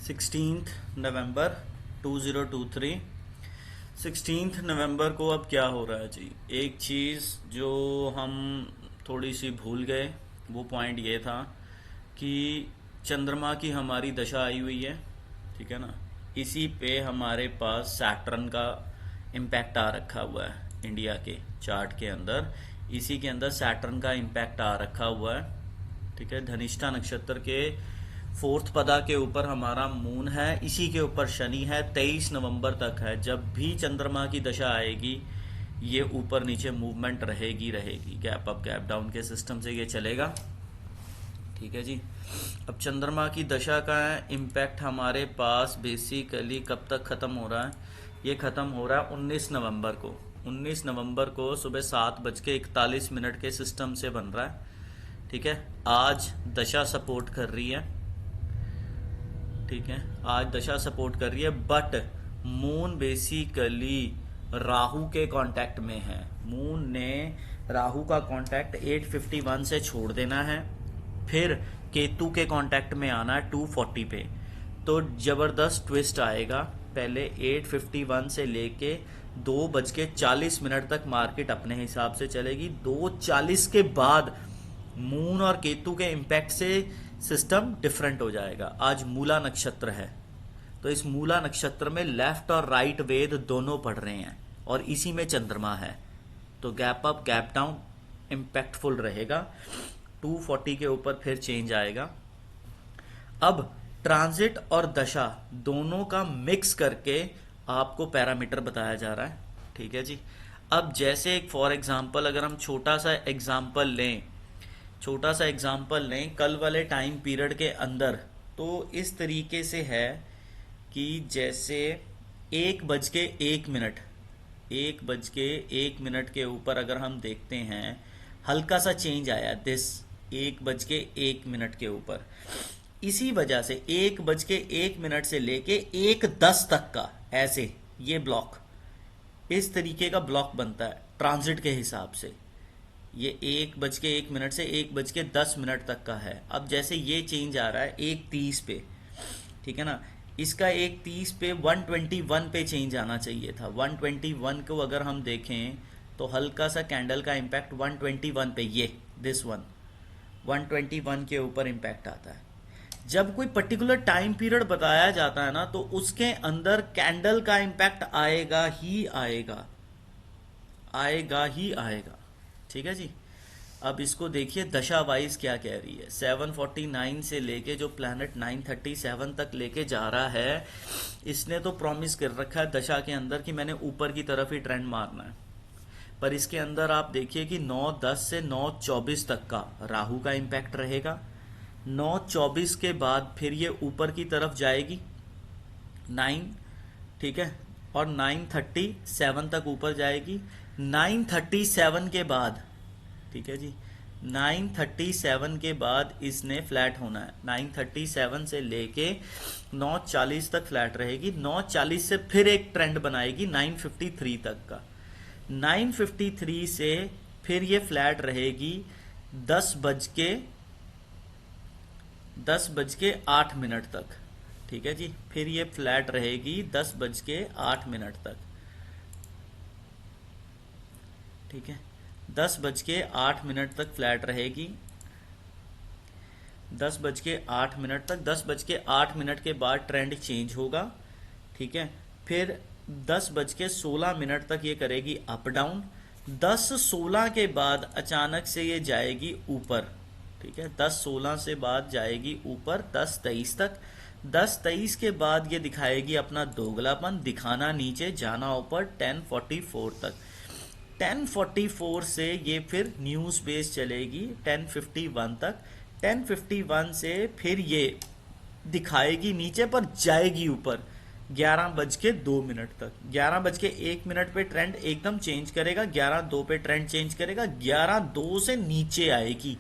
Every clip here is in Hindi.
16 नवंबर 2023। 16 नवंबर को अब क्या हो रहा है जी। एक चीज़ जो हम थोड़ी सी भूल गए, वो पॉइंट ये था कि चंद्रमा की हमारी दशा आई हुई है, ठीक है ना। इसी पे हमारे पास सैटर्न का इम्पैक्ट आ रखा हुआ है इंडिया के चार्ट के अंदर। इसी के अंदर सैटर्न का इम्पैक्ट आ रखा हुआ है, ठीक है। धनिष्ठा नक्षत्र के फोर्थ पदा के ऊपर हमारा मून है, इसी के ऊपर शनि है। 23 नवंबर तक है। जब भी चंद्रमा की दशा आएगी ये ऊपर नीचे मूवमेंट रहेगी रहेगी, गैप अप गैप डाउन के सिस्टम से ये चलेगा, ठीक है जी। अब चंद्रमा की दशा का इम्पैक्ट हमारे पास बेसिकली कब तक ख़त्म हो रहा है, ये ख़त्म हो रहा है 19 नवंबर को। 19 नवंबर को सुबह 7:41 के सिस्टम से बन रहा है, ठीक है। आज दशा सपोर्ट कर रही है, ठीक है। आज दशा सपोर्ट कर रही है, बट मून बेसिकली राहु के कांटेक्ट में है। मून ने राहु का कांटेक्ट 851 से छोड़ देना है, फिर केतु के कांटेक्ट में आना है 240 पे। तो जबरदस्त ट्विस्ट आएगा। पहले 851 से लेके 2:40 तक मार्केट अपने हिसाब से चलेगी। 2:40 के बाद मून और केतु के इम्पैक्ट से सिस्टम डिफरेंट हो जाएगा। आज मूला नक्षत्र है, तो इस मूला नक्षत्र में लेफ्ट और राइट वेद दोनों पढ़ रहे हैं और इसी में चंद्रमा है, तो gap up gap down impactful रहेगा। 240 के ऊपर फिर चेंज आएगा। अब ट्रांजिट और दशा दोनों का मिक्स करके आपको पैरामीटर बताया जा रहा है, ठीक है जी। अब जैसे एक फॉर एग्जांपल अगर हम छोटा सा एग्जांपल लें कल वाले टाइम पीरियड के अंदर, तो इस तरीके से है कि जैसे 1:01 के ऊपर अगर हम देखते हैं हल्का सा चेंज आया, 1:01 के ऊपर। इसी वजह से 1:01 से लेके 1:10 तक का ऐसे ये ब्लॉक, इस तरीके का ब्लॉक बनता है ट्रांजिट के हिसाब से। ये 1:01 से 1:10 तक का है। अब जैसे ये चेंज आ रहा है 1:30 पे, ठीक है ना। इसका 1:30 पे 121 पे चेंज आना चाहिए था। 121 को अगर हम देखें तो हल्का सा कैंडल का इम्पैक्ट 121 पे, ये दिस वन 121 के ऊपर इम्पैक्ट आता है। जब कोई पर्टिकुलर टाइम पीरियड बताया जाता है ना, तो उसके अंदर कैंडल का इम्पैक्ट आएगा ही आएगा, ठीक है जी। अब इसको देखिए दशा वाइज क्या कह रही है। 749 से लेके जो प्लैनेट 937 तक लेके जा रहा है, इसने तो प्रॉमिस कर रखा है दशा के अंदर कि मैंने ऊपर की तरफ ही ट्रेंड मारना है। पर इसके अंदर आप देखिए कि 9:10 से 9:24 तक का राहु का इम्पैक्ट रहेगा। 9:24 के बाद फिर ये ऊपर की तरफ जाएगी 9, ठीक है, और 9:37 तक ऊपर जाएगी। 9:37 के बाद, ठीक है जी, 9:37 के बाद इसने फ्लैट होना है। 9:37 से लेके 9:40 तक फ्लैट रहेगी। 9:40 से फिर एक ट्रेंड बनाएगी 9:53 तक का। 9:53 से फिर ये फ्लैट रहेगी 10:08 तक, ठीक है जी। फिर ये फ्लैट रहेगी 10:08 तक, ठीक है। 10:08 तक फ्लैट रहेगी। 10:08 तक, 10:08 के बाद ट्रेंड चेंज होगा, ठीक है। फिर 10:16 तक ये करेगी अप डाउन। 10:16 के बाद अचानक से ये जाएगी ऊपर, ठीक है। 10:16 से बाद जाएगी ऊपर 10:23 तक। 10:23 के बाद ये दिखाएगी अपना दोगलापन, दिखाना नीचे, जाना ऊपर 10:44 तक। 10:44 से ये फिर न्यूज़ बेस चलेगी 10:51 तक। 10:51 से फिर ये दिखाएगी नीचे पर जाएगी ऊपर 11:02 तक। 11:01 पे ट्रेंड एकदम चेंज करेगा, 11:02 पे ट्रेंड चेंज करेगा, 11:02 से नीचे आएगी,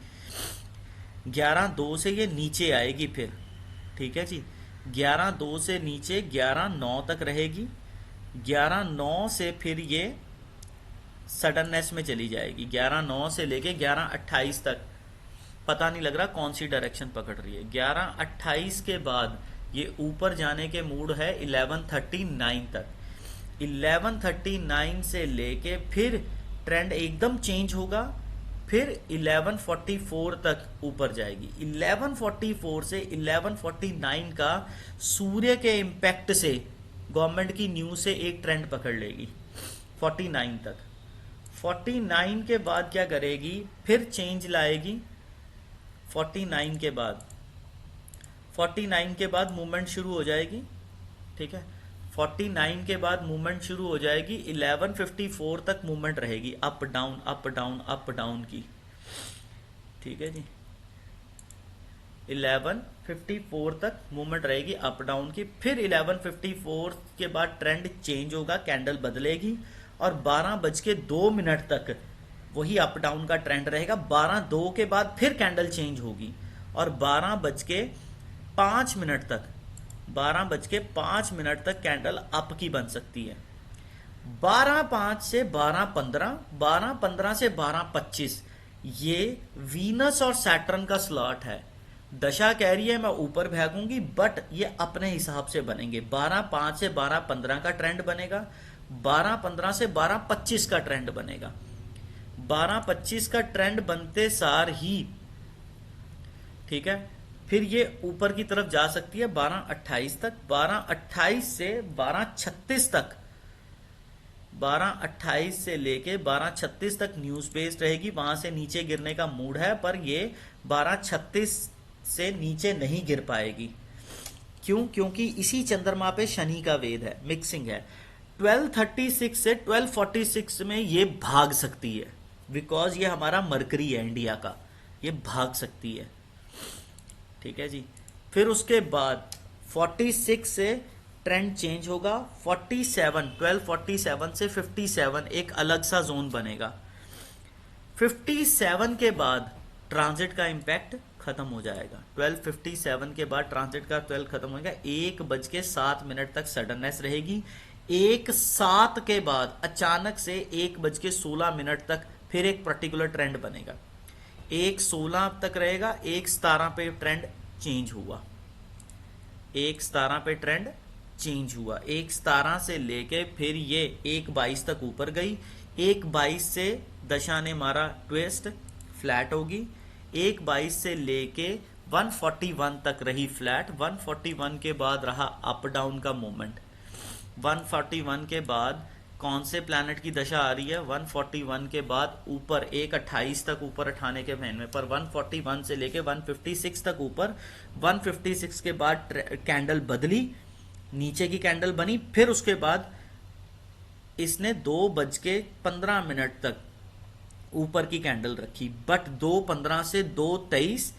11:02 से ये नीचे आएगी फिर, ठीक है जी। 11:02 से नीचे 11:09 तक रहेगी। 11:09 से फिर ये सडननेस में चली जाएगी। 11:09 से लेके 11:28 तक पता नहीं लग रहा कौन सी डायरेक्शन पकड़ रही है। 11:28 के बाद ये ऊपर जाने के मूड है 1139 तक। 1139 से लेके फिर ट्रेंड एकदम चेंज होगा, फिर 1144 तक ऊपर जाएगी। 1144 से 1149 का सूर्य के इम्पैक्ट से, गवर्नमेंट की न्यूज से एक ट्रेंड पकड़ लेगी 49 तक। 49 के बाद क्या करेगी, फिर चेंज लाएगी। 49 के बाद 49 के बाद मूवमेंट शुरू हो जाएगी, ठीक है। 49 के बाद मूवमेंट शुरू हो जाएगी, 1154 तक मूवमेंट रहेगी, up down up down up down की, ठीक है जी। 1154 तक मूवमेंट रहेगी अप डाउन की। फिर 1154 के बाद ट्रेंड चेंज होगा, कैंडल बदलेगी और 12:02 तक वही अप डाउन का ट्रेंड रहेगा। 12:02 के बाद फिर कैंडल चेंज होगी और 12:05 तक 12:05 तक कैंडल अप की बन सकती है। 12:05 से 12:15, 12:15 से 12:25 ये वीनस और सैटर्न का स्लॉट है। दशा कह रही है मैं ऊपर भागूंगी, बट ये अपने हिसाब से बनेंगे। 12:05 से 12:15 का ट्रेंड बनेगा, 12:15 से 12:25 का ट्रेंड बनेगा। 12:25 का ट्रेंड बनते सार ही, ठीक है, फिर ये ऊपर की तरफ जा सकती है 12:28 तक। 12:28 से 12:36 तक, 12:28 से लेके 12:36 तक न्यूज बेस्ड रहेगी। वहां से नीचे गिरने का मूड है, पर ये 12:36 से नीचे नहीं गिर पाएगी। क्यों? क्योंकि इसी चंद्रमा पे शनि का वेद है, मिक्सिंग है। 1236 से 1246 में ये भाग सकती है, बिकॉज ये हमारा मरकरी है इंडिया का, ये भाग सकती है, ठीक है जी। फिर उसके बाद 46 से ट्रेंड चेंज होगा। 47, 1247 से 57 एक अलग सा जोन बनेगा। 57 के बाद ट्रांजिट का इंपैक्ट खत्म हो जाएगा। 1257 के बाद ट्रांजिट का 12 खत्म होगा। 1:07 तक सडननेस रहेगी। 1:07 के बाद अचानक से 1:16 तक फिर एक पर्टिकुलर ट्रेंड बनेगा। 1:16 तक रहेगा। 1:17 पे ट्रेंड चेंज हुआ। 1:17 पे ट्रेंड चेंज हुआ। 1:17 से लेके फिर ये 1:22 तक ऊपर गई। 1:22 से दशा ने मारा ट्विस्ट, फ्लैट होगी। 1:22 से लेके 141 तक रही फ्लैट। 141 के बाद रहा अप डाउन का मूवमेंट। 141 के बाद कौन से प्लैनेट की दशा आ रही है? 141 के बाद ऊपर 1:28 तक ऊपर उठाने के महीने में, पर 141 से लेके 156 तक ऊपर। 156 के बाद कैंडल बदली, नीचे की कैंडल बनी। फिर उसके बाद इसने 2:15 तक ऊपर की कैंडल रखी, बट 2:15 से 2:23,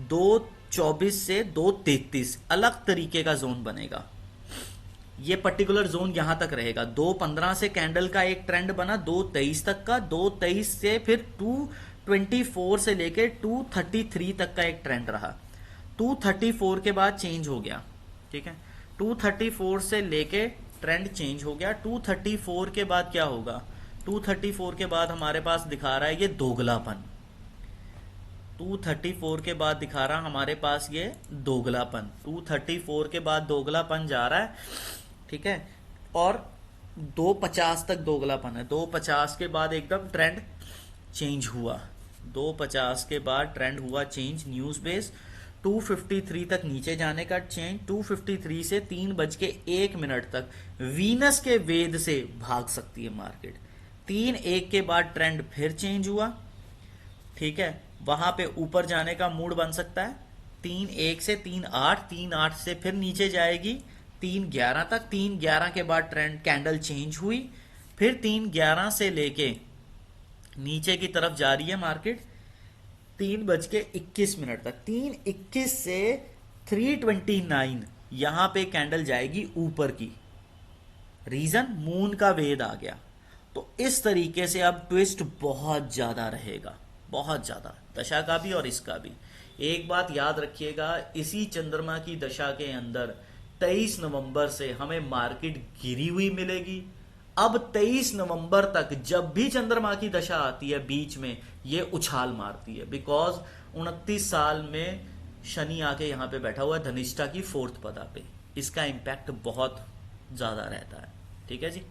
2:24 से 2:33 अलग तरीके का जोन बनेगा। ये पर्टिकुलर जोन यहां तक रहेगा। 2:15 से कैंडल का एक ट्रेंड बना 2:23 तक का। 2:23 से फिर 2:24 से लेके 2:33 तक का एक ट्रेंड रहा। 2:34 के बाद चेंज हो गया, ठीक है। 2:34 से लेके ट्रेंड चेंज हो गया। 2:34 के बाद क्या होगा? 2:34 के बाद हमारे पास दिखा रहा है ये दोगलापन। 2:34 के बाद दिखा रहा हमारे पास ये दोगलापन। 2:34 के बाद दोगलापन जा रहा है, ठीक है। और 2:50 तक दोगलापन है। 2:50 के बाद एकदम ट्रेंड चेंज हुआ। 2:50 के बाद ट्रेंड हुआ चेंज, न्यूज बेस। 2:53 तक नीचे जाने का चेंज। 2:53 से 3:01 तक वीनस के वेद से भाग सकती है मार्केट। 3:01 के बाद ट्रेंड फिर चेंज हुआ, ठीक है। वहां पे ऊपर जाने का मूड बन सकता है। 3:01 से 3:08, 3:08 से फिर नीचे जाएगी 3:11 तक। 3:11 के बाद ट्रेंड कैंडल चेंज हुई। फिर 3:11 से लेके नीचे की तरफ जा रही है मार्केट 3:21 तक। 3:21 से 3:29 यहां पे कैंडल जाएगी ऊपर की। रीजन, मून का वेद आ गया। तो इस तरीके से अब ट्विस्ट बहुत ज्यादा रहेगा, बहुत ज्यादा, दशा का भी और इसका भी। एक बात याद रखिएगा, इसी चंद्रमा की दशा के अंदर 23 नवंबर से हमें मार्केट गिरी हुई मिलेगी। अब 23 नवंबर तक जब भी चंद्रमा की दशा आती है बीच में ये उछाल मारती है, बिकॉज 29 साल में शनि आके यहाँ पे बैठा हुआ है धनिष्ठा की फोर्थ पदा पे, इसका इम्पैक्ट बहुत ज़्यादा रहता है। ठीक है जी।